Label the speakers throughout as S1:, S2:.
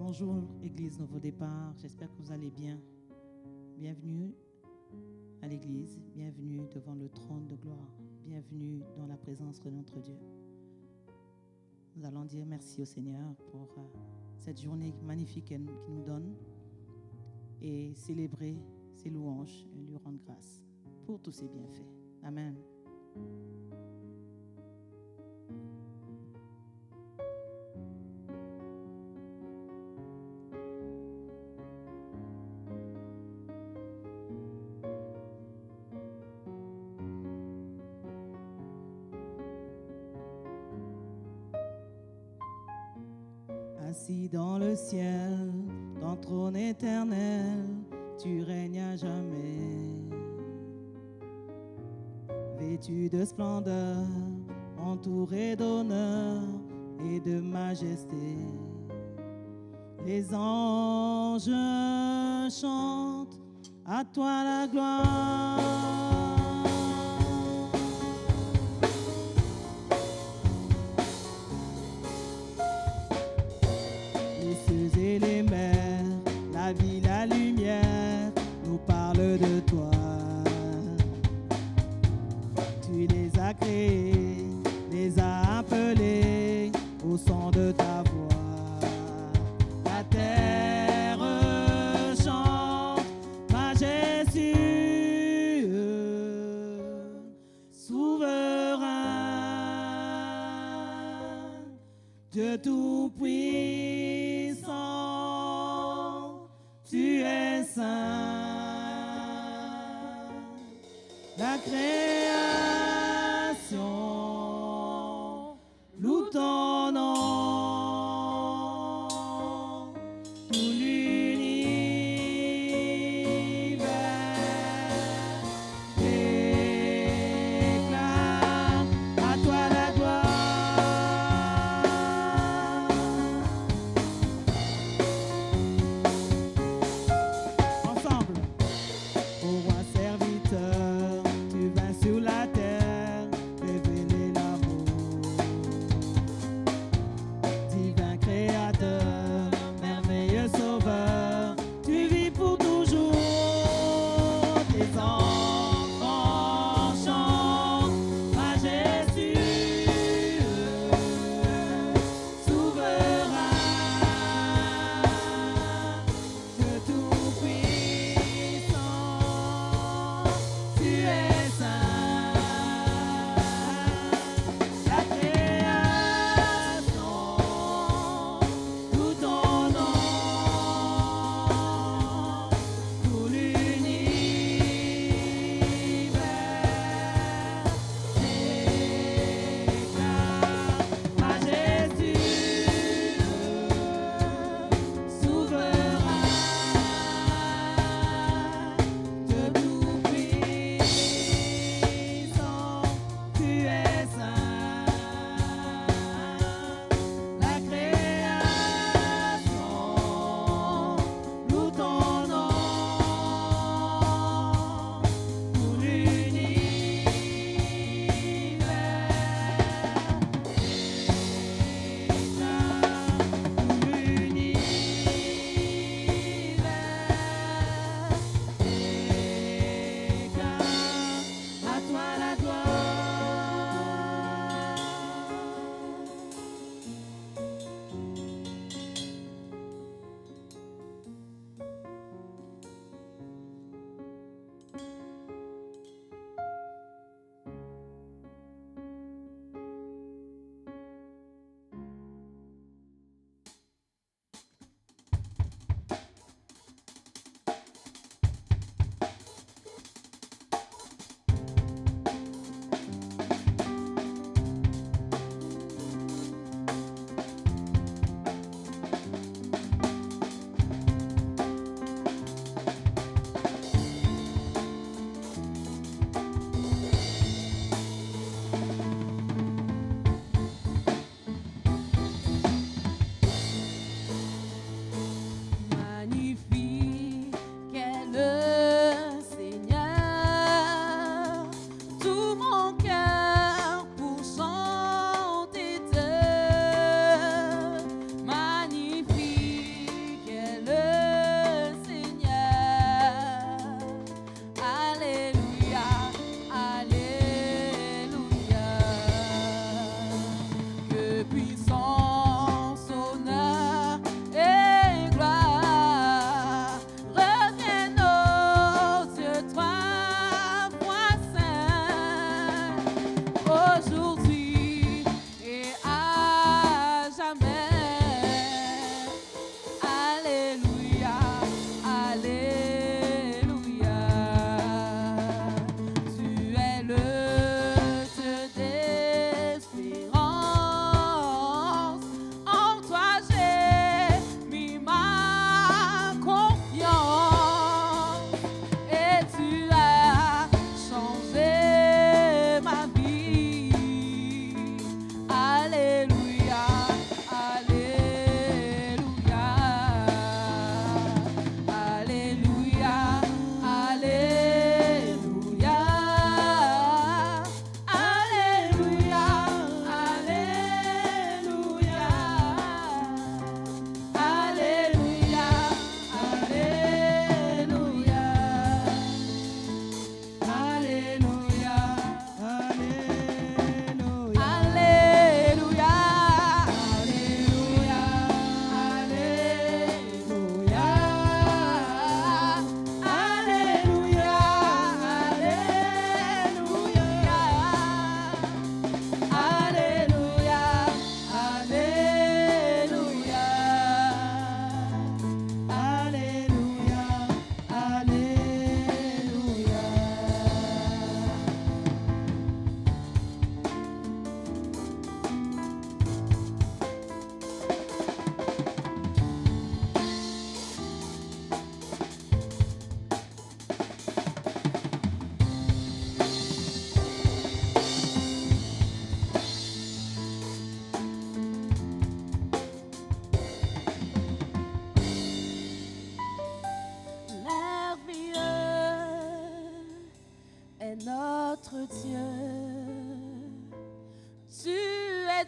S1: Bonjour, Église Nouveau Départ. J'espère que vous allez bien. Bienvenue à l'Église. Bienvenue devant le trône de gloire. Bienvenue dans la présence de notre Dieu. Nous allons dire merci au Seigneur pour cette journée magnifique qu'il nous donne et célébrer ses louanges et lui rendre grâce pour tous ses bienfaits. Amen. Assis dans le ciel, ton trône éternel, tu règnes à jamais. Vêtu de splendeur, entouré d'honneur et de majesté, les anges chantent à toi la gloire. Et les mers, la vie, la lumière nous parlent de toi. Tu les as créés, les as appelés au son de ta voix. La terre chante majestueux, souverain, Dieu tout-puissant. Tu es saint, la création loue ton nom, tout l'univers déclare à toi la gloire. Ensemble, ô roi serviteur, tu vas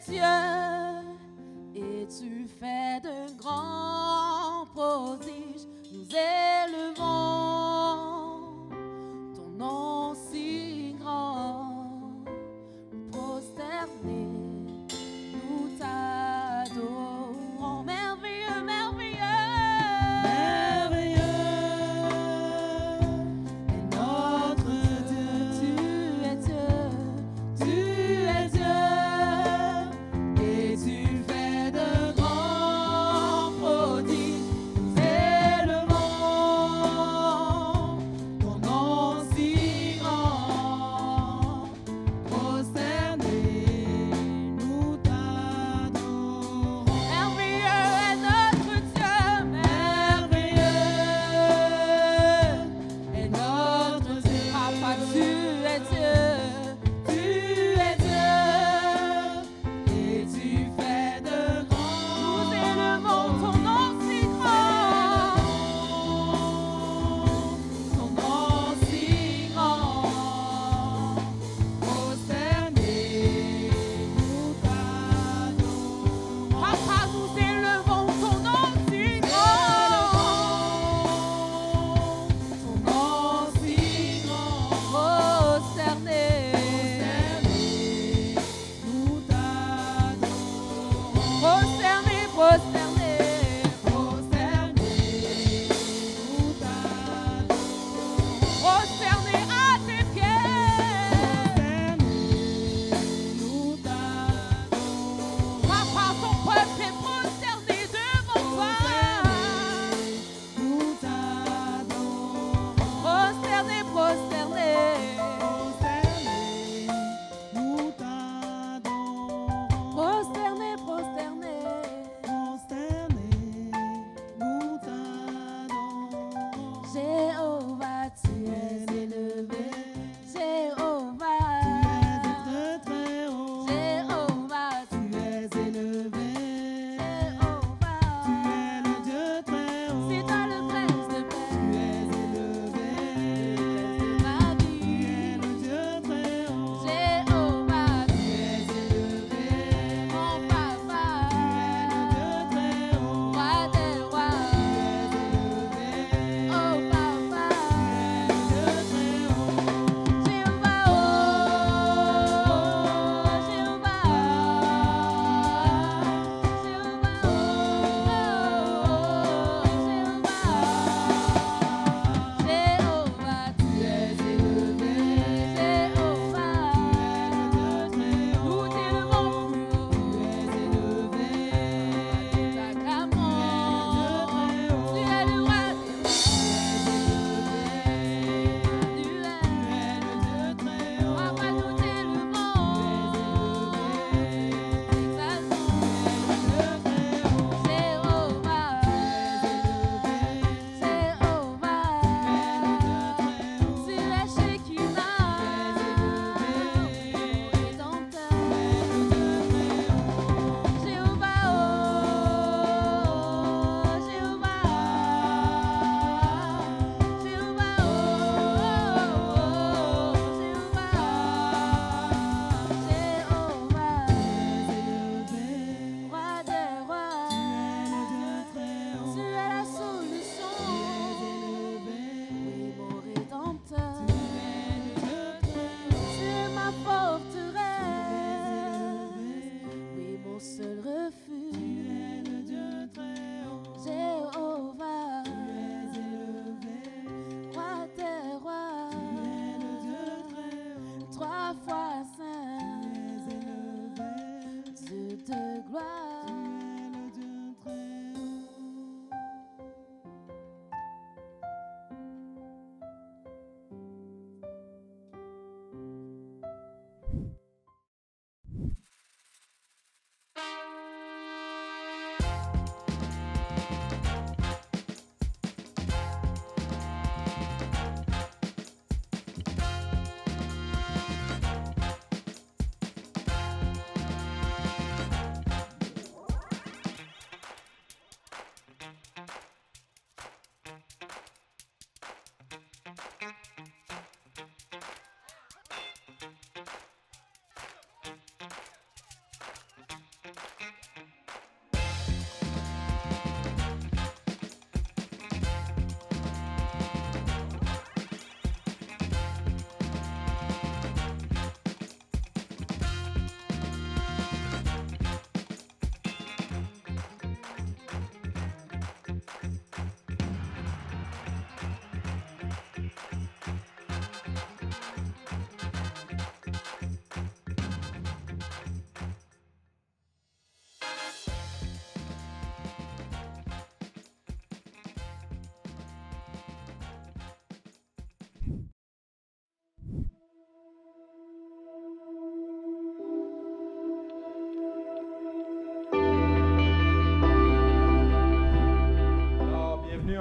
S2: cieux et tu fais de grands prodiges. Nous élevons ton nom si grand, prosterné, nous t'adorons. Merveilleux, merveilleux,
S1: Merveilleux est notre Dieu.
S2: tu es Dieu.
S1: Tu es Dieu et tu fais de grands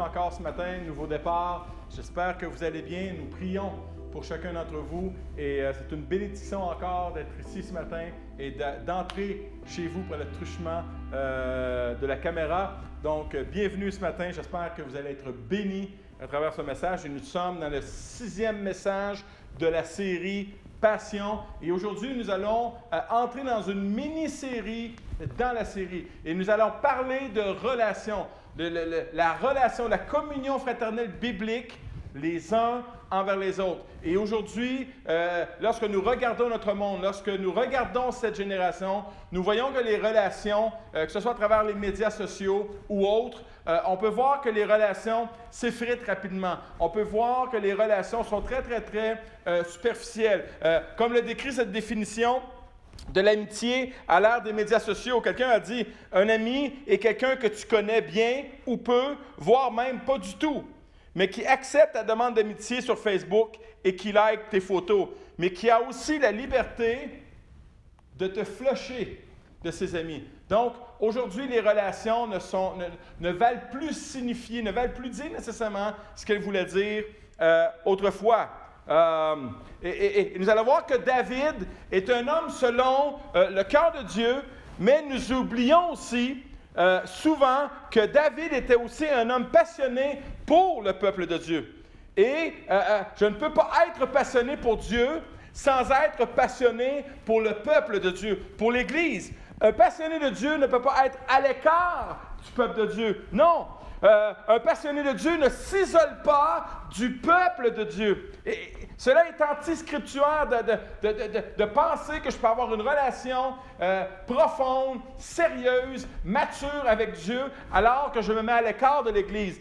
S3: encore ce matin, nouveau départ. J'espère que vous allez bien. Nous prions pour chacun d'entre vous et c'est une bénédiction encore d'être ici ce matin et d'entrer chez vous pour le truchement de la caméra. Donc, bienvenue ce matin. J'espère que vous allez être bénis à travers ce message. Et nous sommes dans le 6e message de la série Passion. Et aujourd'hui, nous allons entrer dans une mini-série dans la série. Et nous allons parler de relations, la relation, la communion fraternelle biblique, les uns envers les autres. Et aujourd'hui, lorsque nous regardons notre monde, lorsque nous regardons cette génération, nous voyons que les relations, que ce soit à travers les médias sociaux ou autres, on peut voir que les relations s'effritent rapidement. On peut voir que les relations sont très superficielles. Comme le décrit cette définition de l'amitié à l'ère des médias sociaux, quelqu'un a dit « Un ami est quelqu'un que tu connais bien ou peu, voire même pas du tout, mais qui accepte ta demande d'amitié sur Facebook et qui like tes photos, mais qui a aussi la liberté de te flusher de ses amis. » Donc, aujourd'hui, les relations ne valent plus signifier, ne valent plus dire nécessairement ce qu'elles voulaient dire autrefois. Et nous allons voir que David est un homme selon le cœur de Dieu, mais nous oublions aussi souvent que David était aussi un homme passionné pour le peuple de Dieu. Et je ne peux pas être passionné pour Dieu sans être passionné pour le peuple de Dieu, pour l'Église. Un passionné de Dieu ne peut pas être à l'écart du peuple de Dieu. Non, un passionné de Dieu ne s'isole pas du peuple de Dieu. Et cela est anti-scripturaire de penser que je peux avoir une relation profonde, sérieuse, mature avec Dieu, alors que je me mets à l'écart de l'Église.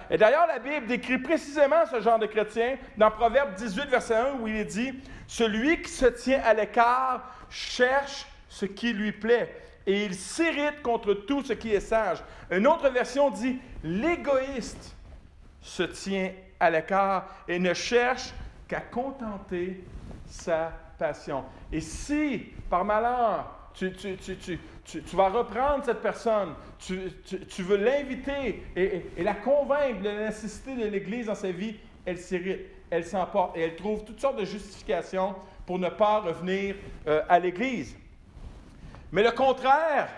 S3: Et d'ailleurs, la Bible décrit précisément ce genre de chrétien dans Proverbe 18, verset 1, où il est dit « Celui qui se tient à l'écart cherche ce qui lui plaît, et il s'irrite contre tout ce qui est sage. » Une autre version dit « L'égoïste se tient à l'écart et ne cherche qu'à contenter sa passion. » Et si, par malheur, tu vas reprendre cette personne, tu veux l'inviter et la convaincre de la nécessité de l'Église dans sa vie, elle s'irrite, elle s'emporte et elle trouve toutes sortes de justifications pour ne pas revenir à l'Église. Mais le contraire,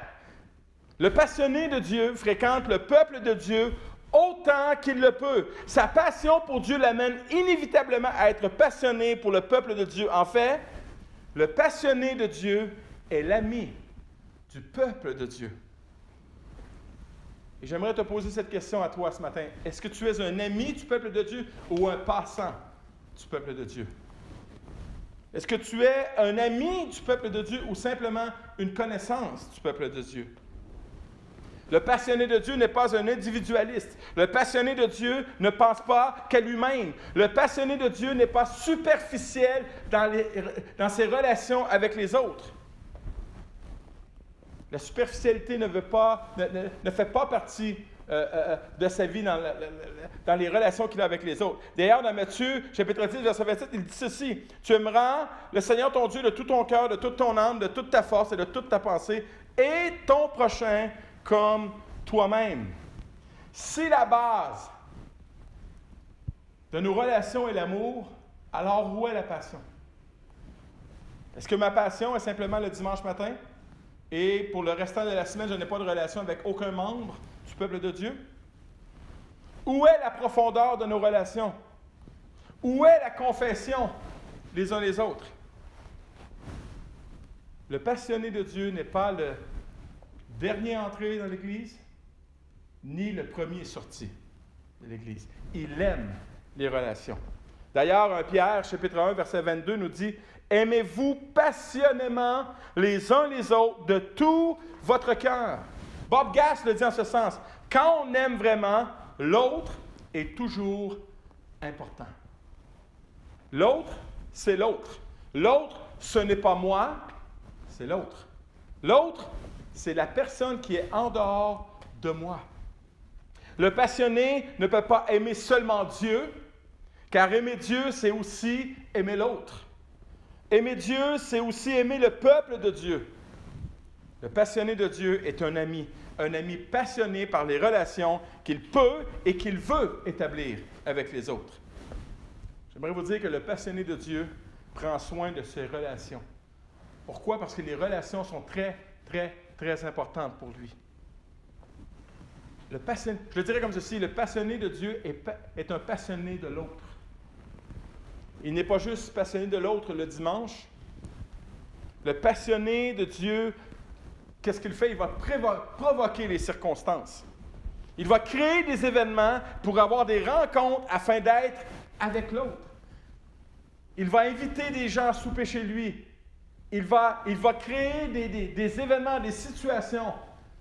S3: le passionné de Dieu fréquente le peuple de Dieu autant qu'il le peut. Sa passion pour Dieu l'amène inévitablement à être passionné pour le peuple de Dieu. En fait, le passionné de Dieu est l'ami du peuple de Dieu. Et j'aimerais te poser cette question à toi ce matin. Est-ce que tu es un ami du peuple de Dieu ou un passant du peuple de Dieu? Est-ce que tu es un ami du peuple de Dieu ou simplement une connaissance du peuple de Dieu? Le passionné de Dieu n'est pas un individualiste. Le passionné de Dieu ne pense pas qu'à lui-même. Le passionné de Dieu n'est pas superficiel dans ses relations avec les autres. La superficialité ne fait pas partie de sa vie dans les relations qu'il a avec les autres. D'ailleurs, dans Matthieu, chapitre 10, verset 27, il dit ceci, « Tu aimeras le Seigneur ton Dieu de tout ton cœur, de toute ton âme, de toute ta force et de toute ta pensée, et ton prochain comme toi-même. » Si la base de nos relations est l'amour, alors où est la passion? Est-ce que ma passion est simplement le dimanche matin? Et pour le restant de la semaine, je n'ai pas de relation avec aucun membre du peuple de Dieu? Où est la profondeur de nos relations? Où est la confession les uns les autres? Le passionné de Dieu n'est pas le dernier entré dans l'Église, ni le premier sorti de l'Église. Il aime les relations. D'ailleurs, 1 Pierre, chapitre 1, verset 22, nous dit « Aimez-vous passionnément les uns les autres de tout votre cœur. » Bob Gass le dit en ce sens. Quand on aime vraiment, l'autre est toujours important. L'autre, c'est l'autre. L'autre, ce n'est pas moi, c'est l'autre. L'autre, c'est la personne qui est en dehors de moi. Le passionné ne peut pas aimer seulement Dieu, car aimer Dieu, c'est aussi aimer l'autre. Aimer Dieu, c'est aussi aimer le peuple de Dieu. Le passionné de Dieu est un ami passionné par les relations qu'il peut et qu'il veut établir avec les autres. J'aimerais vous dire que le passionné de Dieu prend soin de ses relations. Pourquoi? Parce que les relations sont très, très, très importantes pour lui. Je le dirais comme ceci, le passionné de Dieu est un passionné de l'autre. Il n'est pas juste passionné de l'autre le dimanche. Le passionné de Dieu, qu'est-ce qu'il fait? Il va provoquer les circonstances. Il va créer des événements pour avoir des rencontres afin d'être avec l'autre. Il va inviter des gens à souper chez lui. Il va créer des événements, des situations,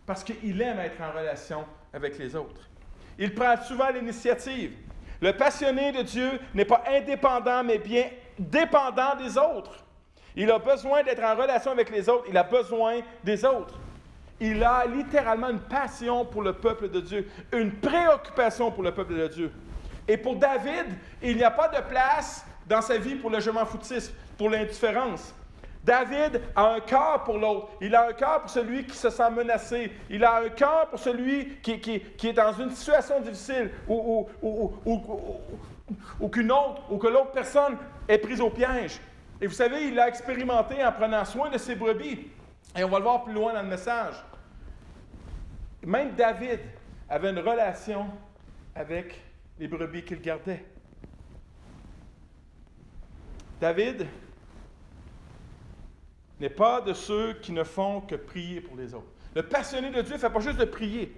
S3: parce qu'il aime être en relation avec les autres. Il prend souvent l'initiative. Le passionné de Dieu n'est pas indépendant, mais bien dépendant des autres. Il a besoin d'être en relation avec les autres. Il a besoin des autres. Il a littéralement une passion pour le peuple de Dieu, une préoccupation pour le peuple de Dieu. Et pour David, il n'y a pas de place dans sa vie pour le je m'en foutisme, pour l'indifférence. David a un cœur pour l'autre. Il a un cœur pour celui qui se sent menacé. Il a un cœur pour celui qui est dans une situation difficile ou que l'autre personne est prise au piège. Et vous savez, il l'a expérimenté en prenant soin de ses brebis. Et on va le voir plus loin dans le message. Même David avait une relation avec les brebis qu'il gardait. David n'est pas de ceux qui ne font que prier pour les autres. Le passionné de Dieu ne fait pas juste de prier.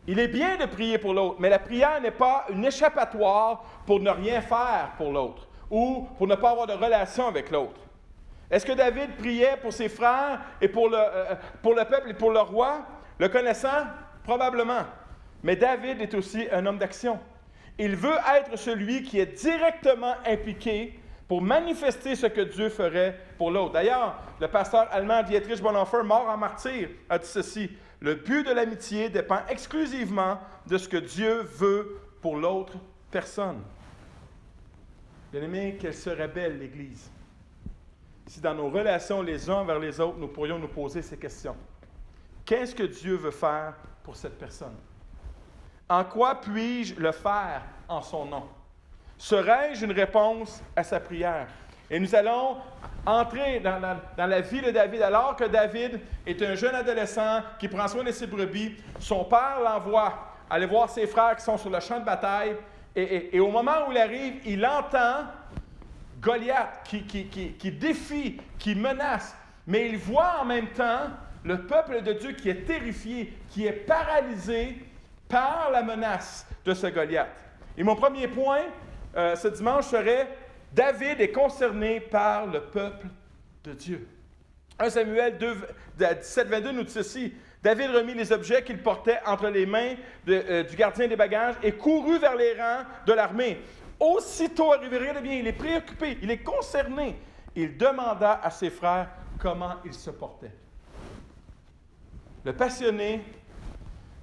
S3: Il est bien de prier pour l'autre, mais la prière n'est pas une échappatoire pour ne rien faire pour l'autre ou pour ne pas avoir de relation avec l'autre. Est-ce que David priait pour ses frères et pour le peuple et pour le roi? Le connaissant? Probablement. Mais David est aussi un homme d'action. Il veut être celui qui est directement impliqué pour manifester ce que Dieu ferait pour l'autre. D'ailleurs, le pasteur allemand Dietrich Bonhoeffer, mort en martyr, a dit ceci: « Le but de l'amitié dépend exclusivement de ce que Dieu veut pour l'autre personne. » Bien-aimés, qu'elle serait belle, l'Église, si dans nos relations les uns vers les autres, nous pourrions nous poser ces questions. Qu'est-ce que Dieu veut faire pour cette personne? En quoi puis-je le faire en son nom? Serais-je une réponse à sa prière? Et nous allons entrer dans la vie de David. Alors que David est un jeune adolescent qui prend soin de ses brebis, son père l'envoie aller voir ses frères qui sont sur le champ de bataille. Et au moment où il arrive, il entend Goliath qui défie, qui menace. Mais il voit en même temps le peuple de Dieu qui est terrifié, qui est paralysé par la menace de ce Goliath. Et mon premier point ce dimanche serait: David est concerné par le peuple de Dieu. 1 Samuel 17-22 nous dit ceci: David remit les objets qu'il portait entre les mains du gardien des bagages et courut vers les rangs de l'armée. Aussitôt arrivé, rien de bien, il est préoccupé, il est concerné. Il demanda à ses frères comment ils se portaient. Le passionné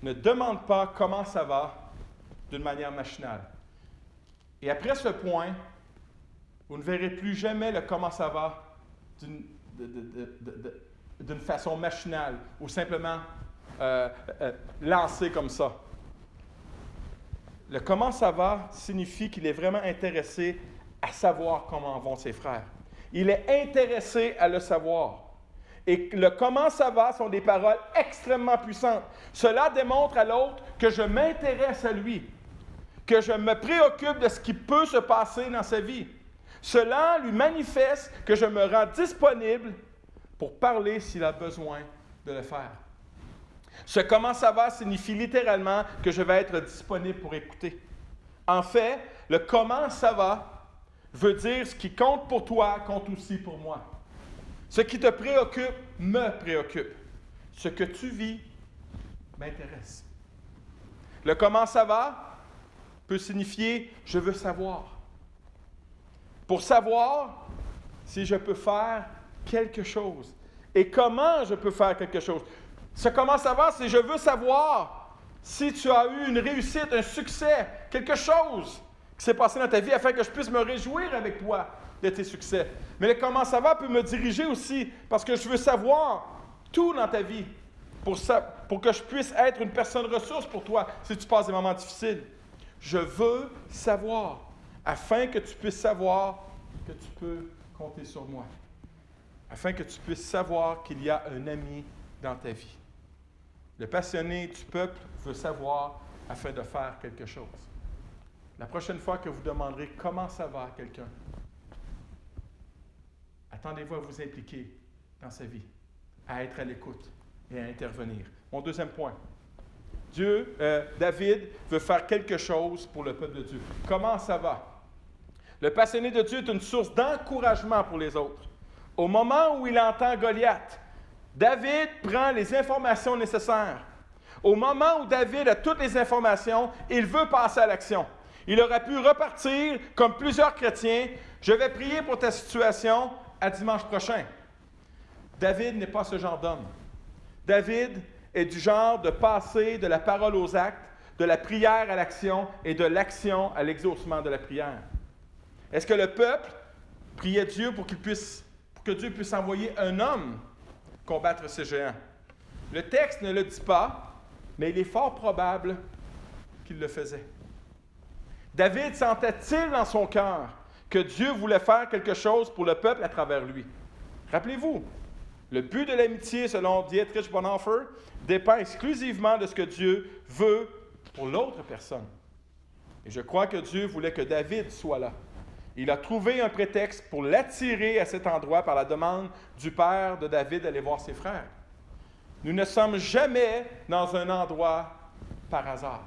S3: ne demande pas comment ça va d'une manière machinale. Et après ce point, vous ne verrez plus jamais le comment ça va d'une façon machinale ou simplement lancé comme ça. Le comment ça va signifie qu'il est vraiment intéressé à savoir comment vont ses frères. Il est intéressé à le savoir. Et le comment ça va sont des paroles extrêmement puissantes. Cela démontre à l'autre que je m'intéresse à lui, que je me préoccupe de ce qui peut se passer dans sa vie. Cela lui manifeste que je me rends disponible pour parler s'il a besoin de le faire. Ce comment ça va signifie littéralement que je vais être disponible pour écouter. En fait, le comment ça va veut dire ce qui compte pour toi compte aussi pour moi. Ce qui te préoccupe me préoccupe. Ce que tu vis m'intéresse. Le comment ça va peut signifier je veux savoir. Pour savoir si je peux faire quelque chose et comment je peux faire quelque chose. Ce comment ça va, c'est je veux savoir si tu as eu une réussite, un succès, quelque chose qui s'est passé dans ta vie afin que je puisse me réjouir avec toi de tes succès. Mais le comment ça va peut me diriger aussi parce que je veux savoir tout dans ta vie pour que je puisse être une personne ressource pour toi si tu passes des moments difficiles. Je veux savoir, afin que tu puisses savoir que tu peux compter sur moi. Afin que tu puisses savoir qu'il y a un ami dans ta vie. Le passionné du peuple veut savoir afin de faire quelque chose. La prochaine fois que vous demanderez comment ça va à quelqu'un, attendez-vous à vous impliquer dans sa vie, à être à l'écoute et à intervenir. Mon deuxième point. David veut faire quelque chose pour le peuple de Dieu. Comment ça va? Le passionné de Dieu est une source d'encouragement pour les autres. Au moment où il entend Goliath, David prend les informations nécessaires. Au moment où David a toutes les informations, il veut passer à l'action. Il aurait pu repartir comme plusieurs chrétiens. Je vais prier pour ta situation à dimanche prochain. David n'est pas ce genre d'homme. David est du genre de passer de la parole aux actes, de la prière à l'action et de l'action à l'exaucement de la prière. Est-ce que le peuple priait Dieu pour que Dieu puisse envoyer un homme combattre ces géants? Le texte ne le dit pas, mais il est fort probable qu'il le faisait. David sentait-il dans son cœur que Dieu voulait faire quelque chose pour le peuple à travers lui? Rappelez-vous, le but de l'amitié, selon Dietrich Bonhoeffer, dépend exclusivement de ce que Dieu veut pour l'autre personne. Et je crois que Dieu voulait que David soit là. Il a trouvé un prétexte pour l'attirer à cet endroit par la demande du père de David d'aller voir ses frères. Nous ne sommes jamais dans un endroit par hasard.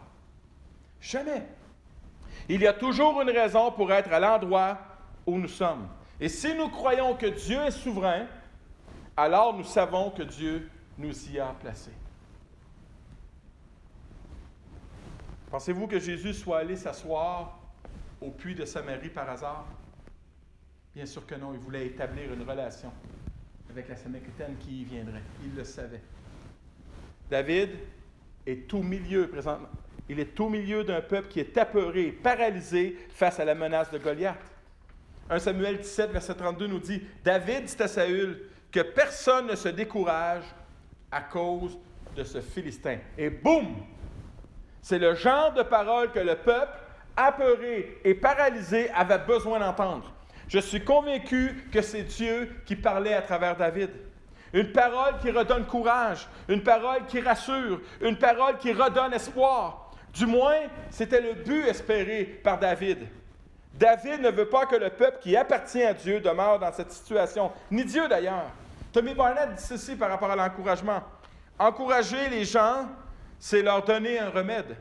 S3: Jamais. Il y a toujours une raison pour être à l'endroit où nous sommes. Et si nous croyons que Dieu est souverain, alors nous savons que Dieu nous y a placés. Pensez-vous que Jésus soit allé s'asseoir au puits de Samarie par hasard? Bien sûr que non, il voulait établir une relation avec la Samaritaine qui y viendrait. Il le savait. David est au milieu présentement. Il est au milieu d'un peuple qui est apeuré, paralysé face à la menace de Goliath. 1 Samuel 17, verset 32 nous dit « David dit à Saül que personne ne se décourage à cause de ce Philistin. » Et boum! C'est le genre de parole que le peuple, apeuré et paralysé, avait besoin d'entendre. Je suis convaincu que c'est Dieu qui parlait à travers David. Une parole qui redonne courage, une parole qui rassure, une parole qui redonne espoir. Du moins, c'était le but espéré par David. David ne veut pas que le peuple qui appartient à Dieu demeure dans cette situation, ni Dieu d'ailleurs. Tommy Barnett dit ceci par rapport à l'encouragement. Encourager les gens, c'est leur donner un remède.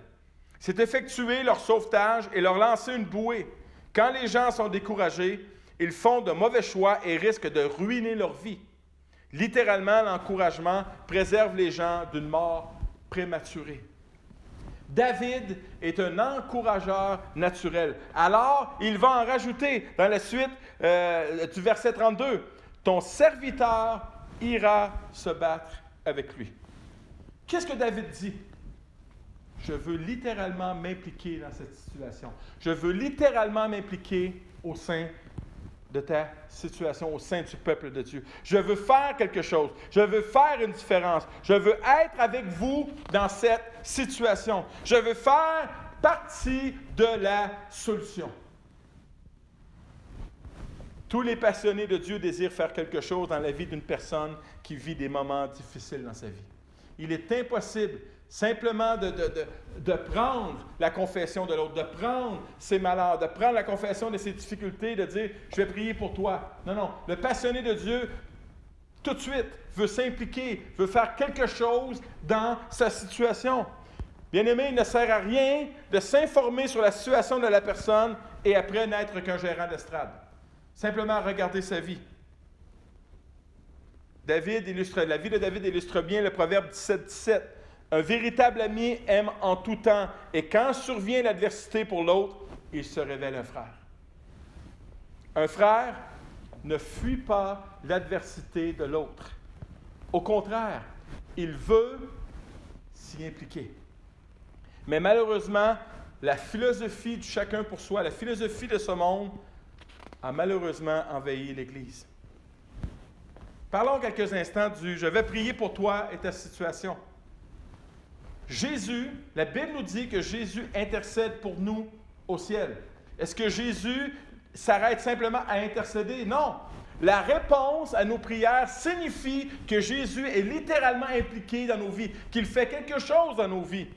S3: C'est effectuer leur sauvetage et leur lancer une bouée. Quand les gens sont découragés, ils font de mauvais choix et risquent de ruiner leur vie. Littéralement, l'encouragement préserve les gens d'une mort prématurée. David est un encourageur naturel. Alors, il va en rajouter dans la suite du verset 32. « Ton serviteur ira se battre avec lui. » Qu'est-ce que David dit? Je veux littéralement m'impliquer dans cette situation. Je veux littéralement m'impliquer au sein de ta situation, au sein du peuple de Dieu. Je veux faire quelque chose. Je veux faire une différence. Je veux être avec vous dans cette situation. Je veux faire partie de la solution. Tous les passionnés de Dieu désirent faire quelque chose dans la vie d'une personne qui vit des moments difficiles dans sa vie. Il est impossible simplement de prendre la confession de l'autre, de prendre ses malheurs, de prendre la confession de ses difficultés, de dire « je vais prier pour toi ». Non, non. Le passionné de Dieu, tout de suite, veut s'impliquer, veut faire quelque chose dans sa situation. Bien-aimé, il ne sert à rien de s'informer sur la situation de la personne et après n'être qu'un gérant d'estrade. Simplement regarder sa vie. La vie de David illustre bien le proverbe 17-17. Un véritable ami aime en tout temps, et quand survient l'adversité pour l'autre, il se révèle un frère. Un frère ne fuit pas l'adversité de l'autre. Au contraire, il veut s'y impliquer. Mais malheureusement, la philosophie du chacun pour soi, la philosophie de ce monde, a malheureusement envahi l'Église. Parlons quelques instants du « Je vais prier pour toi et ta situation ». Jésus, la Bible nous dit que Jésus intercède pour nous au ciel. Est-ce que Jésus s'arrête simplement à intercéder? Non. La réponse à nos prières signifie que Jésus est littéralement impliqué dans nos vies, qu'il fait quelque chose dans nos vies.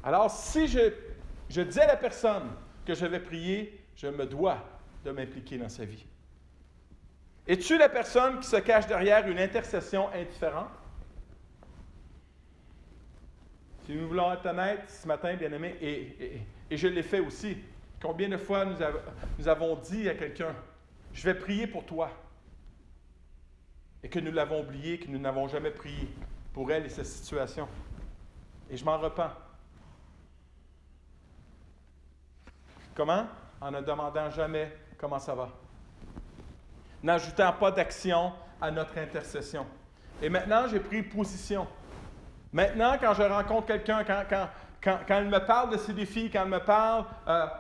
S3: Alors, si je dis à la personne que je vais prier, je me dois de m'impliquer dans sa vie. Es-tu la personne qui se cache derrière une intercession indifférente? Si nous voulons être honnêtes ce matin, bien-aimés, et je l'ai fait aussi, combien de fois nous avons dit à quelqu'un, « Je vais prier pour toi », et que nous l'avons oublié, que nous n'avons jamais prié pour elle et sa situation. Et je m'en repens. Comment? En ne demandant jamais comment ça va. N'ajoutant pas d'action à notre intercession. Et maintenant, j'ai pris position. Maintenant, quand je rencontre quelqu'un, quand il me parle de ses défis, quand il me parle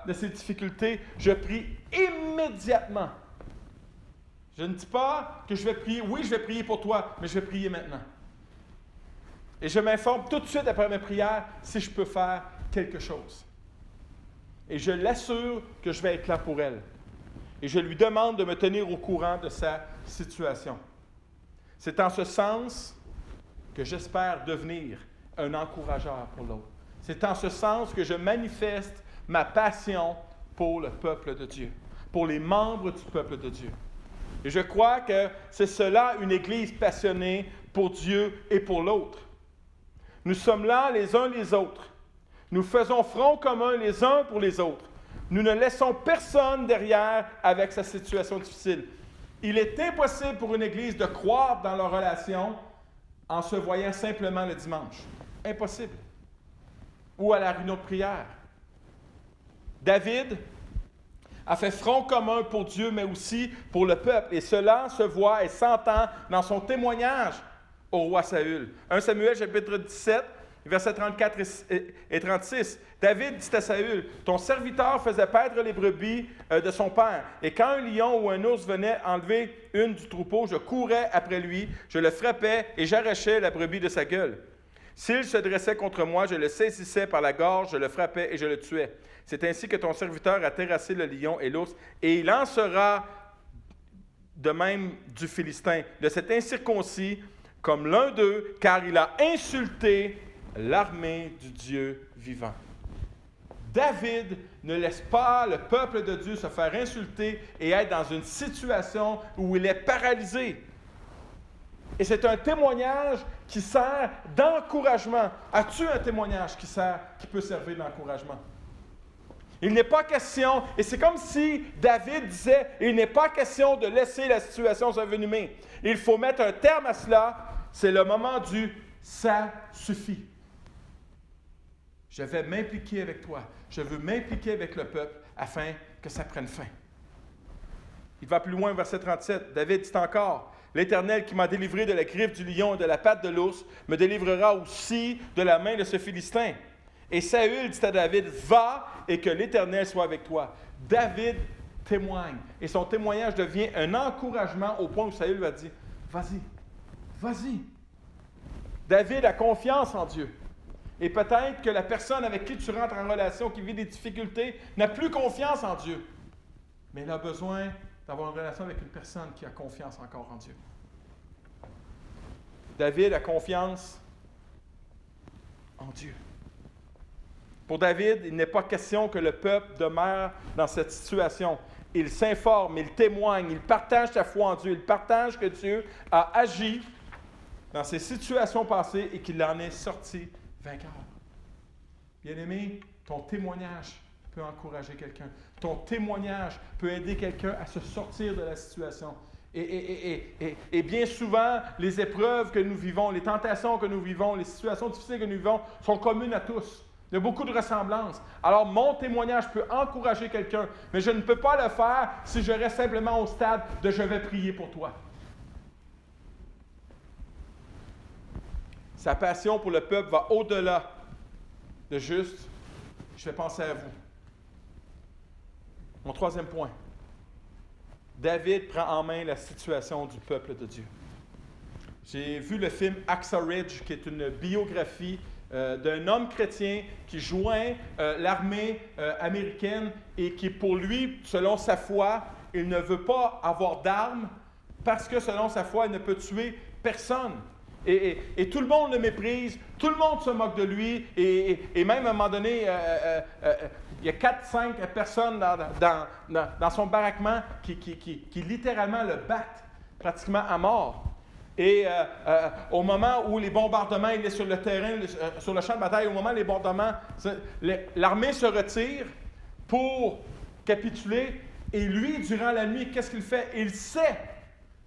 S3: de ses difficultés, je prie immédiatement. Je ne dis pas que je vais prier, oui, je vais prier pour toi, mais je vais prier maintenant. Et je m'informe tout de suite après mes prières si je peux faire quelque chose. Et je l'assure que je vais être là pour elle. Et je lui demande de me tenir au courant de sa situation. C'est en ce sens que j'espère devenir un encourageur pour l'autre. C'est en ce sens que je manifeste ma passion pour le peuple de Dieu, pour les membres du peuple de Dieu. Et je crois que c'est cela une Église passionnée pour Dieu et pour l'autre. Nous sommes là les uns les autres. Nous faisons front commun les uns pour les autres. Nous ne laissons personne derrière avec sa situation difficile. Il est impossible pour une Église de croître dans leur relation en se voyant simplement le dimanche. Impossible. Ou à la réunion de prière. David a fait front commun pour Dieu, mais aussi pour le peuple. Et cela se voit et s'entend dans son témoignage au roi Saül. 1 Samuel, chapitre 17, versets 34 et 36. David dit à Saül, « Ton serviteur faisait paître les brebis de son père, et quand un lion ou un ours venait enlever une du troupeau, je courais après lui, je le frappais et j'arrachais la brebis de sa gueule. S'il se dressait contre moi, je le saisissais par la gorge, je le frappais et je le tuais. C'est ainsi que ton serviteur a terrassé le lion et l'ours, et il en sera de même du Philistin, de cet incirconcis, comme l'un d'eux, car il a insulté l'armée du Dieu vivant. » David ne laisse pas le peuple de Dieu se faire insulter et être dans une situation où il est paralysé. Et c'est un témoignage qui sert d'encouragement. As-tu un témoignage qui peut servir d'encouragement? Il n'est pas question, et c'est comme si David disait, il n'est pas question de laisser la situation s'envenimer. Il faut mettre un terme à cela. C'est le moment du « ça suffit ». Je vais m'impliquer avec toi. Je veux m'impliquer avec le peuple afin que ça prenne fin. Il va plus loin, verset 37. David dit encore, « L'Éternel qui m'a délivré de la griffe du lion et de la patte de l'ours me délivrera aussi de la main de ce Philistin. » Et Saül dit à David, « Va et que l'Éternel soit avec toi. » David témoigne. Et son témoignage devient un encouragement au point où Saül va dire, « Vas-y, vas-y. » David a confiance en Dieu. Et peut-être que la personne avec qui tu rentres en relation, qui vit des difficultés, n'a plus confiance en Dieu. Mais elle a besoin d'avoir une relation avec une personne qui a confiance encore en Dieu. David a confiance en Dieu. Pour David, il n'est pas question que le peuple demeure dans cette situation. Il s'informe, il témoigne, il partage sa foi en Dieu, il partage que Dieu a agi dans ces situations passées et qu'il en est sorti vainqueur. Bien-aimé, ton témoignage peut encourager quelqu'un. Ton témoignage peut aider quelqu'un à se sortir de la situation. Et bien souvent, les épreuves que nous vivons, les tentations que nous vivons, les situations difficiles que nous vivons sont communes à tous. Il y a beaucoup de ressemblances. Alors, mon témoignage peut encourager quelqu'un, mais je ne peux pas le faire si je reste simplement au stade de « je vais prier pour toi ». Sa passion pour le peuple va au-delà de juste « je vais penser à vous ». Mon troisième point. David prend en main la situation du peuple de Dieu. J'ai vu le film Hacksaw Ridge, qui est une biographie d'un homme chrétien qui joint l'armée américaine et qui, pour lui, selon sa foi, il ne veut pas avoir d'armes parce que, selon sa foi, il ne peut tuer personne. Et tout le monde le méprise, tout le monde se moque de lui, et même à un moment donné, il y a 4-5 personnes dans son baraquement qui littéralement le battent pratiquement à mort. Et au moment où les bombardements, il est sur le terrain, sur le champ de bataille, au moment où les bombardements, l'armée se retire pour capituler. Et lui, durant la nuit, qu'est-ce qu'il fait? Il sait,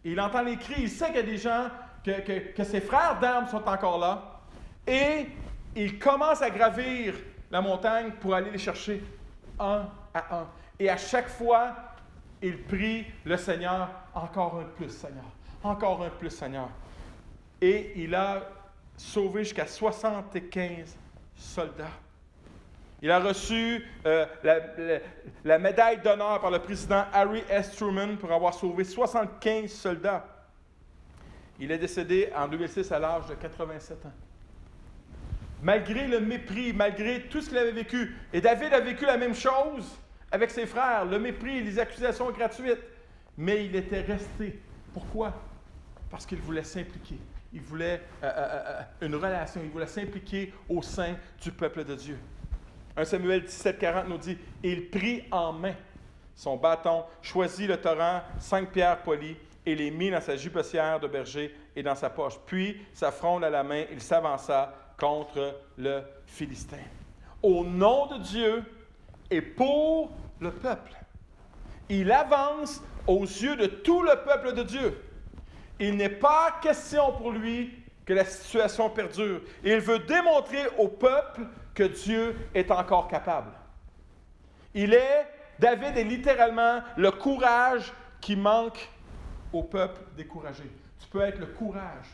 S3: il entend les cris, il sait qu'il y a des gens, que ses frères d'armes sont encore là. Et il commence à gravir la montagne pour aller les chercher un à un. Et à chaque fois, il prie le Seigneur, encore un de plus, Seigneur. Encore un de plus, Seigneur. Et il a sauvé jusqu'à 75 soldats. Il a reçu la médaille d'honneur par le président Harry S. Truman pour avoir sauvé 75 soldats. Il est décédé en 2006 à l'âge de 87 ans. Malgré le mépris, malgré tout ce qu'il avait vécu. Et David a vécu la même chose avec ses frères, le mépris, les accusations gratuites. Mais il était resté. Pourquoi? Parce qu'il voulait s'impliquer. Il voulait une relation. Il voulait s'impliquer au sein du peuple de Dieu. 1 Samuel 17,40 nous dit « Il prit en main son bâton, choisit le torrent, 5 pierres polies, et les mit dans sa jubossière de berger et dans sa poche. Puis, sa fronde à la main, il s'avança contre le Philistin. » Au nom de Dieu et pour le peuple. Il avance aux yeux de tout le peuple de Dieu. Il n'est pas question pour lui que la situation perdure. Il veut démontrer au peuple que Dieu est encore capable. David est littéralement le courage qui manque au peuple découragé. Tu peux être le courage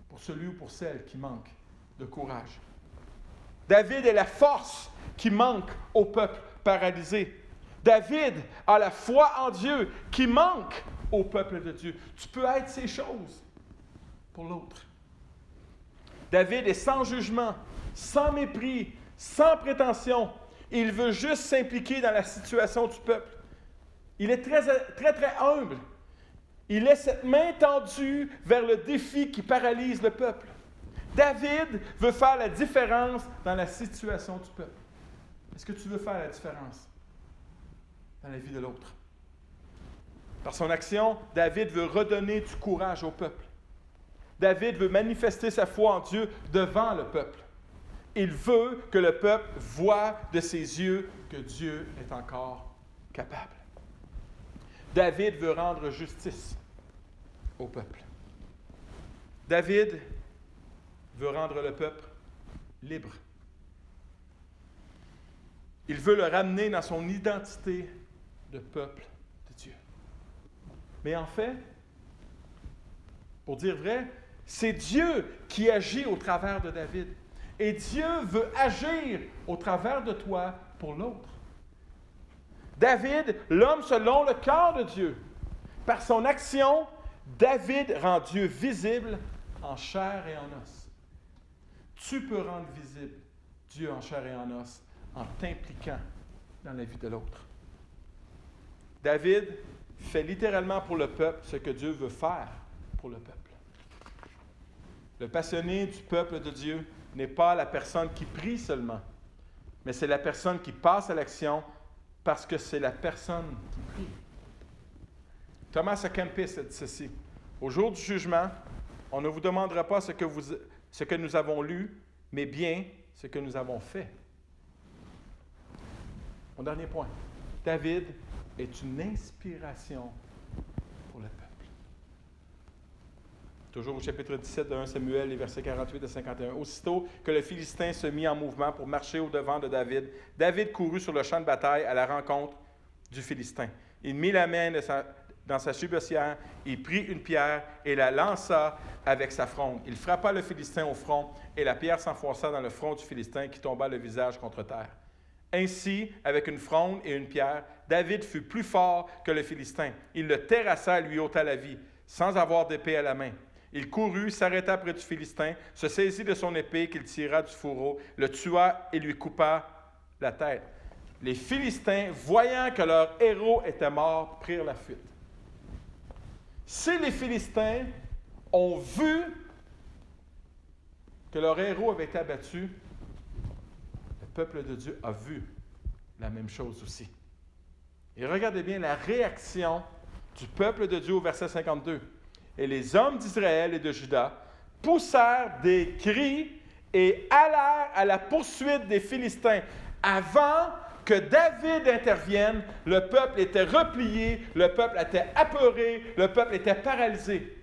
S3: pour celui ou pour celle qui manque de courage. David est la force qui manque au peuple paralysé. David a la foi en Dieu qui manque au peuple de Dieu. Tu peux être ces choses pour l'autre. David est sans jugement, sans mépris, sans prétention. Il veut juste s'impliquer dans la situation du peuple. Il est très, très, très humble. Il est cette main tendue vers le défi qui paralyse le peuple. David veut faire la différence dans la situation du peuple. Est-ce que tu veux faire la différence dans la vie de l'autre? Par son action, David veut redonner du courage au peuple. David veut manifester sa foi en Dieu devant le peuple. Il veut que le peuple voie de ses yeux que Dieu est encore capable. David veut rendre justice au peuple. David veut rendre le peuple libre. Il veut le ramener dans son identité de peuple de Dieu. Mais en fait, pour dire vrai, c'est Dieu qui agit au travers de David. Et Dieu veut agir au travers de toi pour l'autre. David, l'homme selon le cœur de Dieu, par son action, David rend Dieu visible en chair et en os. Tu peux rendre visible Dieu en chair et en os en t'impliquant dans la vie de l'autre. David fait littéralement pour le peuple ce que Dieu veut faire pour le peuple. Le passionné du peuple de Dieu n'est pas la personne qui prie seulement, mais c'est la personne qui passe à l'action parce que c'est la personne qui prie. Thomas à Kempis a dit ceci: « Au jour du jugement, on ne vous demandera pas ce que nous avons lu, mais bien ce que nous avons fait. » Mon dernier point. David est une inspiration pour le peuple. Toujours au chapitre 17 de 1 Samuel, les versets 48 à 51. Aussitôt que le Philistin se mit en mouvement pour marcher au-devant de David, David courut sur le champ de bataille à la rencontre du Philistin. Il mit la main dans sa jubossière, il prit une pierre et la lança avec sa fronde. Il frappa le Philistin au front et la pierre s'enfonça dans le front du Philistin qui tomba le visage contre terre. Ainsi, avec une fronde et une pierre, David fut plus fort que le Philistin. Il le terrassa et lui ôta la vie, sans avoir d'épée à la main. Il courut, s'arrêta près du Philistin, se saisit de son épée qu'il tira du fourreau, le tua et lui coupa la tête. Les Philistins, voyant que leur héros était mort, prirent la fuite. Si les Philistins ont vu que leur héros avait été abattu, le peuple de Dieu a vu la même chose aussi. Et regardez bien la réaction du peuple de Dieu au verset 52. Et les hommes d'Israël et de Juda poussèrent des cris et allèrent à la poursuite des Philistins. Avant que David intervienne, le peuple était replié, le peuple était apeuré, le peuple était paralysé.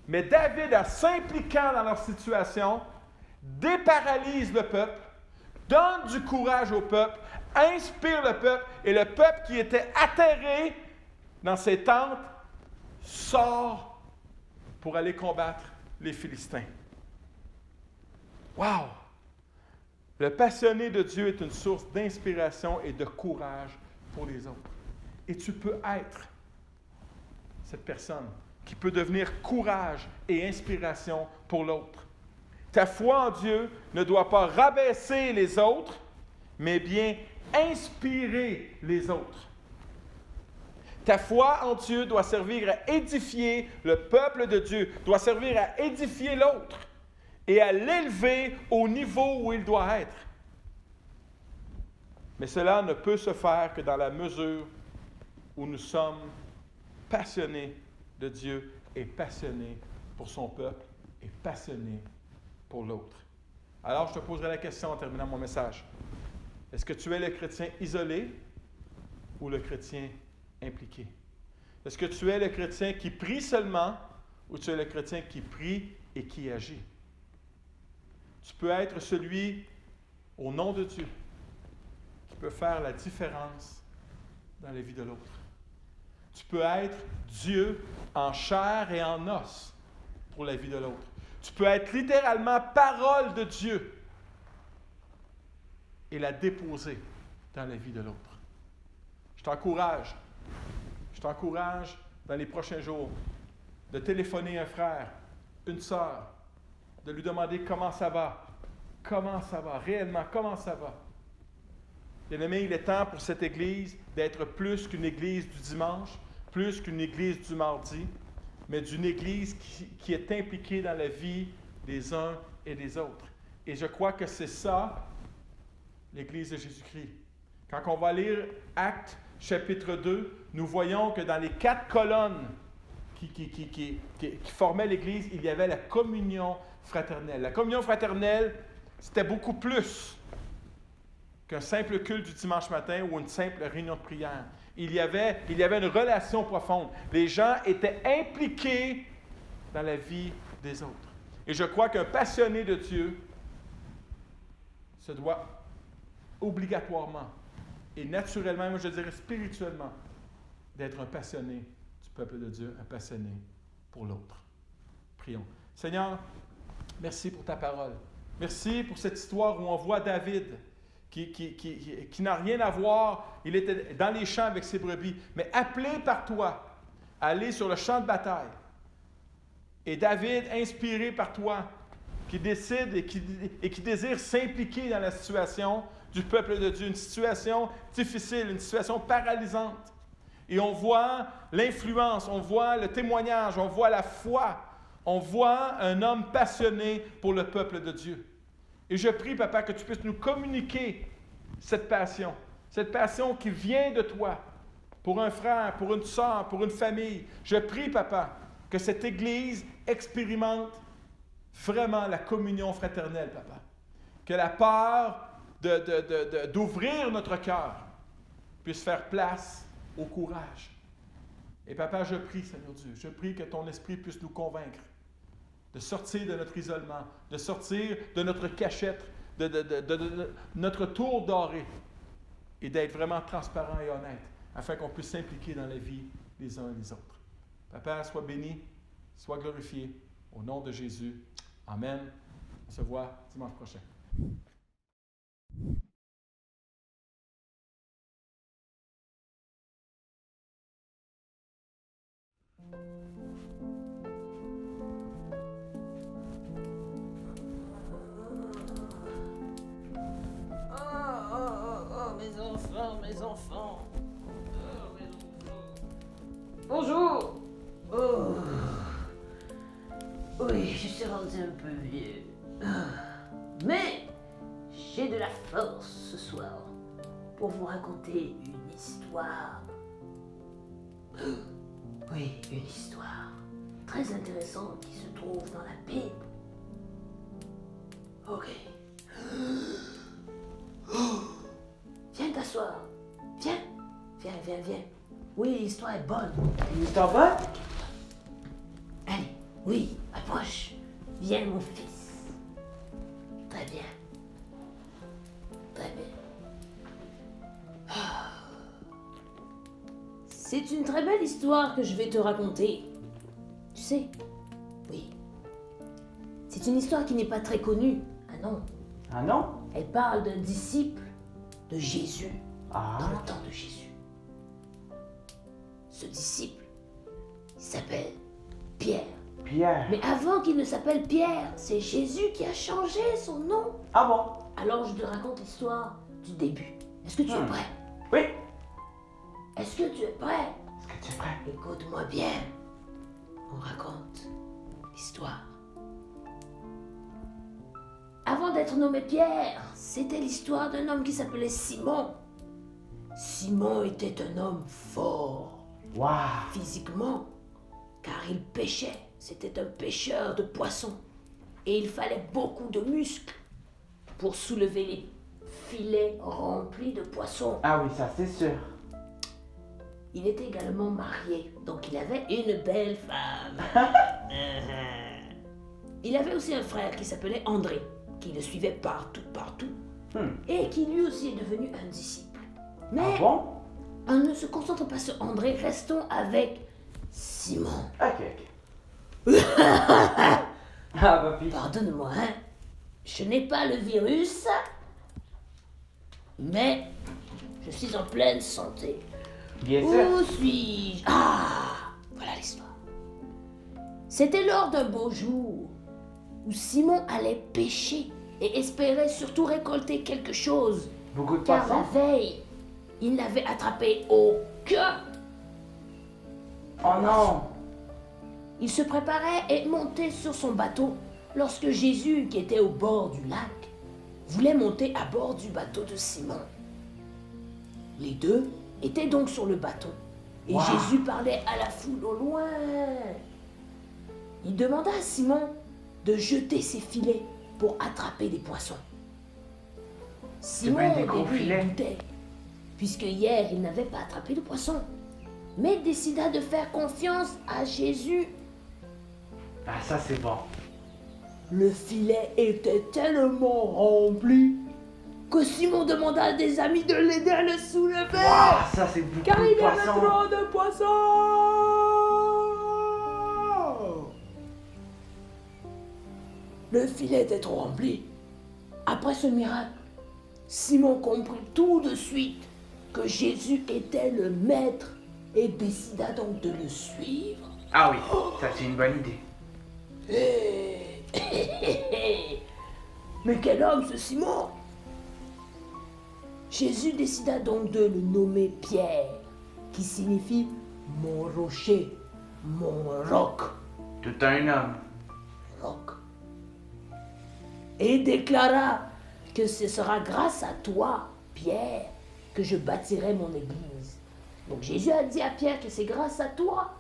S3: Mais David, en s'impliquant dans leur situation, déparalyse le peuple, donne du courage au peuple, inspire le peuple, et le peuple qui était atterré dans ses tentes sort pour aller combattre les Philistins. Wow! Le passionné de Dieu est une source d'inspiration et de courage pour les autres. Et tu peux être cette personne qui peut devenir courage et inspiration pour l'autre. Ta foi en Dieu ne doit pas rabaisser les autres, mais bien inspirer les autres. Ta foi en Dieu doit servir à édifier le peuple de Dieu, doit servir à édifier l'autre et à l'élever au niveau où il doit être. Mais cela ne peut se faire que dans la mesure où nous sommes passionnés de Dieu et passionnés pour son peuple et passionnés pour l'autre. Alors, je te poserai la question en terminant mon message. Est-ce que tu es le chrétien isolé ou le chrétien impliqué? Est-ce que tu es le chrétien qui prie seulement ou tu es le chrétien qui prie et qui agit? Tu peux être celui, au nom de Dieu, qui peut faire la différence dans la vie de l'autre. Tu peux être Dieu en chair et en os pour la vie de l'autre. Tu peux être littéralement parole de Dieu et la déposer dans la vie de l'autre. Je t'encourage dans les prochains jours de téléphoner un frère, une sœur, de lui demander comment ça va, réellement, comment ça va. Bien-aimé, il est temps pour cette Église d'être plus qu'une Église du dimanche, plus qu'une Église du mardi, mais d'une Église qui est impliquée dans la vie des uns et des autres. Et je crois que c'est ça, l'Église de Jésus-Christ. Quand on va lire Actes chapitre 2, nous voyons que dans les 4 colonnes qui formaient l'Église, il y avait la communion fraternelle. La communion fraternelle, c'était beaucoup plus qu'un simple culte du dimanche matin ou une simple réunion de prière. Il y avait une relation profonde. Les gens étaient impliqués dans la vie des autres. Et je crois qu'un passionné de Dieu se doit obligatoirement et naturellement, moi je dirais spirituellement, d'être un passionné du peuple de Dieu, un passionné pour l'autre. Prions. Seigneur, merci pour ta parole. Merci pour cette histoire où on voit David qui n'a rien à voir. Il était dans les champs avec ses brebis, mais appelé par toi à aller sur le champ de bataille. Et David, inspiré par toi, qui décide et qui désire s'impliquer dans la situation du peuple de Dieu, une situation difficile, une situation paralysante. Et on voit l'influence, on voit le témoignage, on voit la foi, on voit un homme passionné pour le peuple de Dieu. Et je prie, Papa, que tu puisses nous communiquer cette passion qui vient de toi, pour un frère, pour une sœur, pour une famille. Je prie, Papa, que cette Église expérimente vraiment la communion fraternelle, Papa. Que la peur d'ouvrir notre cœur puisse faire place au courage. Et Papa, je prie, Seigneur Dieu, je prie que ton esprit puisse nous convaincre de sortir de notre isolement, de sortir de notre cachette, de notre tour doré et d'être vraiment transparent et honnête afin qu'on puisse s'impliquer dans la vie des uns et des autres. Papa, sois béni, sois glorifié. Au nom de Jésus. Amen. On se voit dimanche prochain.
S2: Mes enfants, mes enfants. Bonjour. Oh. Oui, je suis rendu un peu vieux. Mais j'ai de la force ce soir pour vous raconter une histoire. Oui, une histoire très intéressante qui se trouve dans la Bible. Ok. Viens t'asseoir. Viens. Viens. Oui, l'histoire est bonne.
S4: Une histoire bonne?
S2: Allez, oui, approche. Viens, mon fils. Très bien. C'est une très belle histoire que je vais te raconter. Tu sais, oui. C'est une histoire qui n'est pas très connue. Ah non.
S4: Ah non?
S2: Elle parle d'un disciple de Jésus,
S4: Ah.
S2: dans le temps de Jésus. Ce disciple, il s'appelle Pierre.
S4: Pierre.
S2: Mais avant qu'il ne s'appelle Pierre, c'est Jésus qui a changé son nom.
S4: Ah bon?
S2: Alors je te raconte l'histoire du début. Est-ce que tu es prêt?
S4: Oui.
S2: Est-ce que tu es prêt?
S4: Est-ce que tu es prêt?
S2: Écoute-moi bien. On raconte l'histoire. Avant d'être nommé Pierre, c'était l'histoire d'un homme qui s'appelait Simon. Simon était un homme fort,
S4: Waouh.
S2: physiquement, car il pêchait. C'était un pêcheur de poissons. Et il fallait beaucoup de muscles pour soulever les filets remplis de poissons.
S4: Ah oui, ça c'est sûr.
S2: Il était également marié, donc il avait une belle femme. Il avait aussi un frère qui s'appelait André, qui le suivait partout, et qui lui aussi est devenu un disciple. Mais
S4: Ah bon?
S2: on ne se concentre pas sur André, restons avec Simon.
S4: Ok. Ah papy.
S2: Pardonne-moi, hein, je n'ai pas le virus, mais je suis en pleine santé.
S4: Bien sûr.
S2: Où suis-je? Ah, voilà l'histoire. C'était lors d'un beau jour où Simon allait pêcher et espérait surtout récolter quelque chose,
S4: Beaucoup de
S2: car la
S4: poissons?
S2: veille, il n'avait attrapé aucun.
S4: Oh non.
S2: Il se préparait et montait sur son bateau lorsque Jésus, qui était au bord du lac, voulait monter à bord du bateau de Simon. Les deux étaient donc sur le bateau et
S4: Wow.
S2: Jésus parlait à la foule au loin. Il demanda à Simon de jeter ses filets pour attraper des poissons. Simon,
S4: bien des
S2: au
S4: gros
S2: début,
S4: filets.
S2: il doutait, puisque hier, il n'avait pas attrapé de poisson, mais décida de faire confiance à Jésus.
S4: Ah ça c'est bon.
S2: Le filet était tellement rempli que Simon demanda à des amis de l'aider à le soulever,
S4: Waouh, ça c'est beaucoup
S2: car
S4: de
S2: il y avait
S4: poissons.
S2: trop de poissons. Le filet était trop rempli. Après ce miracle, Simon comprit tout de suite que Jésus était le maître et décida donc de le suivre.
S4: Ah oui, ça c'est une bonne idée.
S2: Mais quel homme ce Simon! Jésus décida donc de le nommer Pierre, qui signifie mon rocher, mon roc,
S4: Tout un homme.
S2: roc. Et déclara que ce sera grâce à toi, Pierre, que je bâtirai mon église. Donc Jésus a dit à Pierre que c'est grâce à toi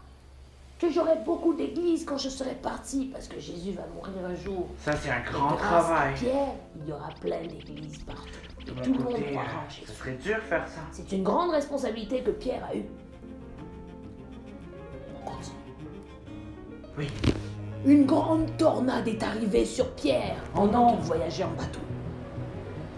S2: que j'aurai beaucoup d'églises quand je serai parti, parce que Jésus va mourir un jour.
S4: Ça c'est un
S2: Et
S4: grand
S2: grâce
S4: travail.
S2: à Pierre, il y aura plein d'églises partout. Et
S4: De
S2: tout
S4: mon
S2: le monde
S4: côté,
S2: croira en
S4: ça
S2: Jésus.
S4: serait dur faire ça.
S2: C'est une grande responsabilité que Pierre a eue. On continue.
S4: Oui.
S2: Une grande tornade est arrivée sur Pierre pendant qu'il voyageait en bateau.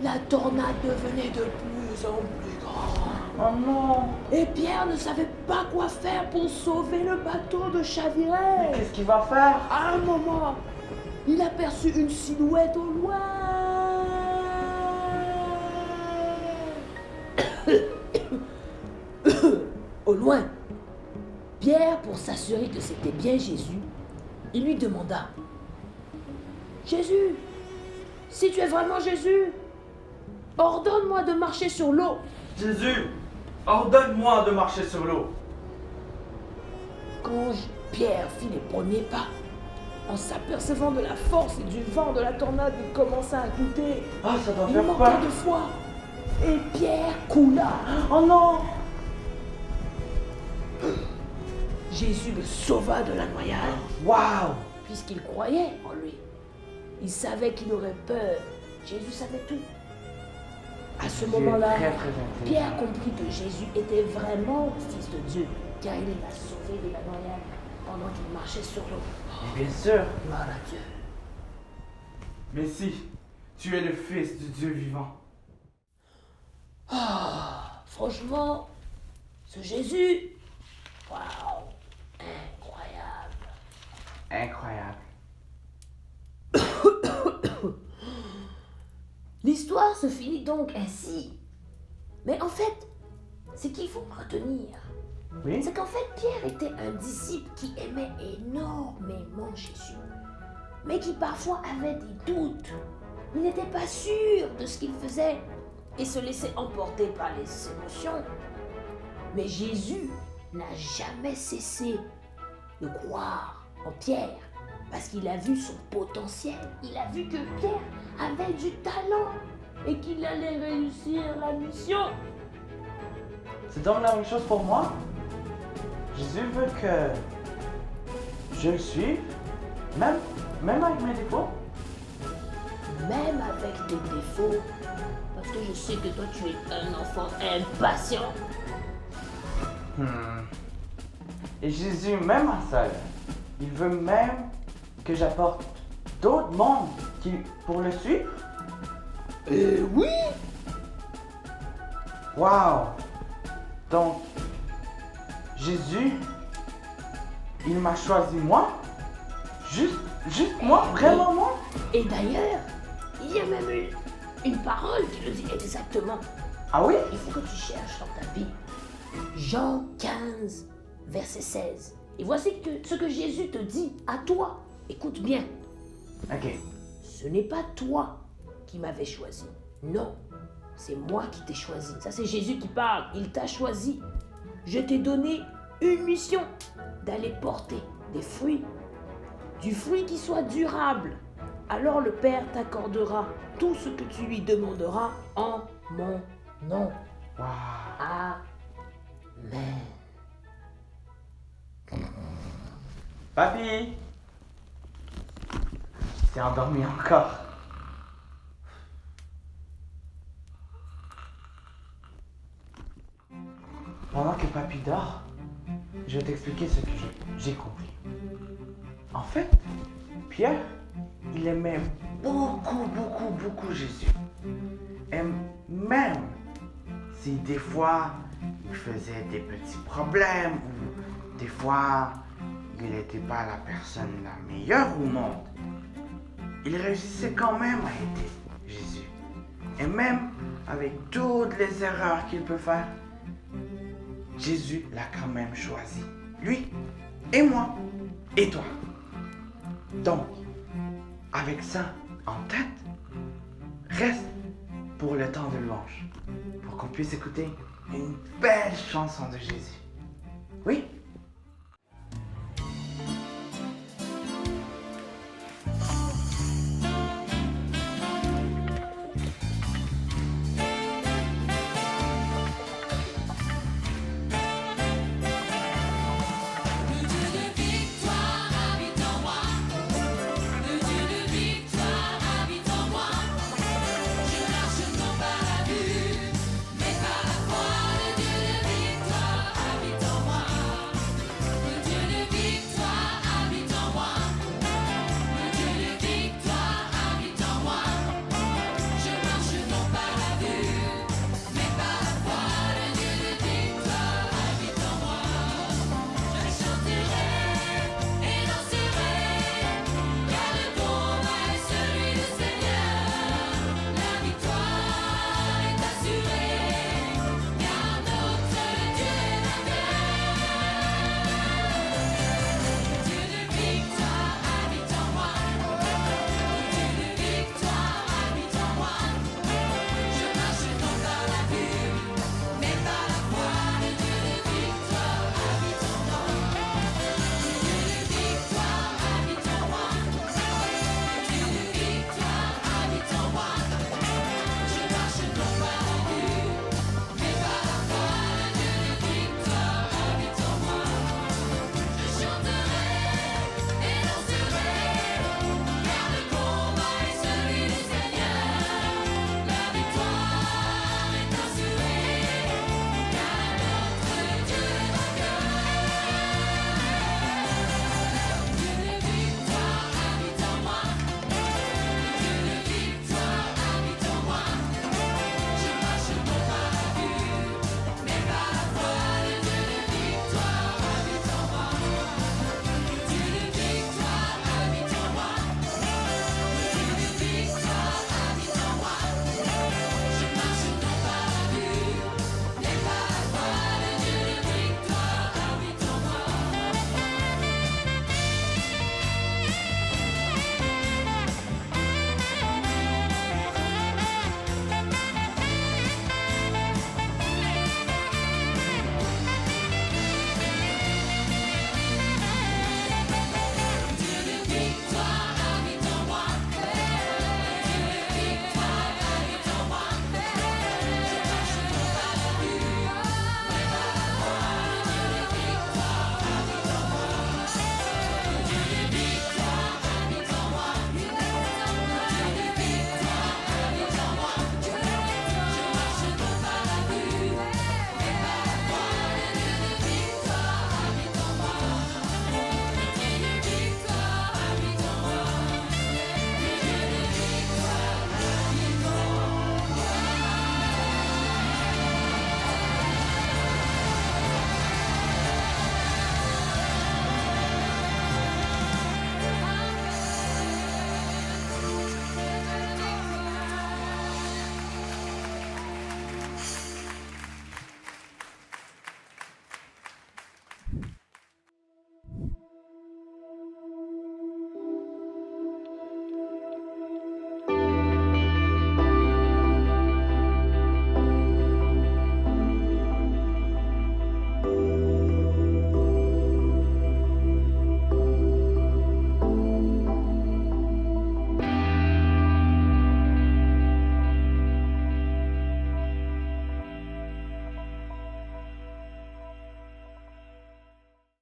S2: La tornade devenait de plus en plus grande.
S4: Oh non.
S2: Et Pierre ne savait pas quoi faire pour sauver le bateau de chavirer.
S4: Qu'est-ce qu'il va faire?
S2: À un moment, il aperçut une silhouette au loin. Au loin, Pierre, pour s'assurer que c'était bien Jésus, il lui demanda, « Jésus, si tu es vraiment Jésus, ordonne-moi de marcher sur l'eau. »
S4: Jésus, ordonne-moi de marcher sur l'eau.
S2: Quand Pierre fit les premiers pas, en s'apercevant de la force et du vent de la tornade, il commença à douter.
S4: Ah, ça doit
S2: Il
S4: faire
S2: manquait
S4: peur.
S2: de foi. Et Pierre coula.
S4: Oh non!
S2: Jésus le sauva de la noyade,
S4: Waouh!
S2: puisqu'il croyait en lui. Il savait qu'il aurait peur. Jésus savait tout. À ce moment-là,
S4: Très, très intelligent.
S2: Pierre comprit que Jésus était vraiment le Fils de Dieu, car il l'a sauvé de la noyade pendant qu'il marchait sur l'eau.
S4: Mais bien sûr.
S2: Gloire à Dieu.
S4: Mais si, tu es le Fils du Dieu vivant.
S2: Ah, franchement, ce Jésus, waouh, incroyable.
S4: Incroyable.
S2: L'histoire se finit donc ainsi. Mais en fait, ce qu'il faut retenir,
S4: Oui?
S2: c'est qu'en fait, Pierre était un disciple qui aimait énormément Jésus, mais qui parfois avait des doutes. Il n'était pas sûr de ce qu'il faisait et se laissait emporter par les émotions. Mais Jésus n'a jamais cessé de croire en Pierre parce qu'il a vu son potentiel. Il a vu que Pierre avait du talent et qu'il allait réussir la mission.
S4: C'est donc la même chose pour moi. Jésus veut que je le suive, même avec mes défauts.
S2: Même avec tes défauts, parce que je sais que toi tu es un enfant impatient.
S4: Et Jésus, même à ça, il veut même que j'apporte d'autres mondes pour le suivre.
S2: Oui.
S4: Wow! Donc, Jésus, il m'a choisi moi? Juste moi? Vraiment moi?
S2: Et d'ailleurs, il y a même une parole qui le dit exactement.
S4: Ah oui?
S2: Il faut que tu cherches dans ta Bible. Jean 15, verset 16. Et voici ce que Jésus te dit à toi. Écoute bien.
S4: Ok.
S2: Ce n'est pas toi qui m'avais choisi. Non, c'est moi qui t'ai choisi. Ça, c'est Jésus qui parle. Il t'a choisi. Je t'ai donné une mission d'aller porter des fruits. Du fruit qui soit durable. Alors le Père t'accordera tout ce que tu lui demanderas en mon nom.
S4: Wow.
S2: Amen.
S4: Papy! T'es endormi encore. Pendant que papy dort, je vais t'expliquer ce que j'ai compris. En fait, Pierre, il aimait beaucoup Jésus. Et même si des fois il faisait des petits problèmes ou des fois il n'était pas la personne la meilleure au monde, il réussissait quand même à aider Jésus. Et même avec toutes les erreurs qu'il peut faire, Jésus l'a quand même choisi. Lui et moi et toi. Donc, avec ça en tête, reste pour le temps de louange, pour qu'on puisse écouter une belle chanson de Jésus. Oui?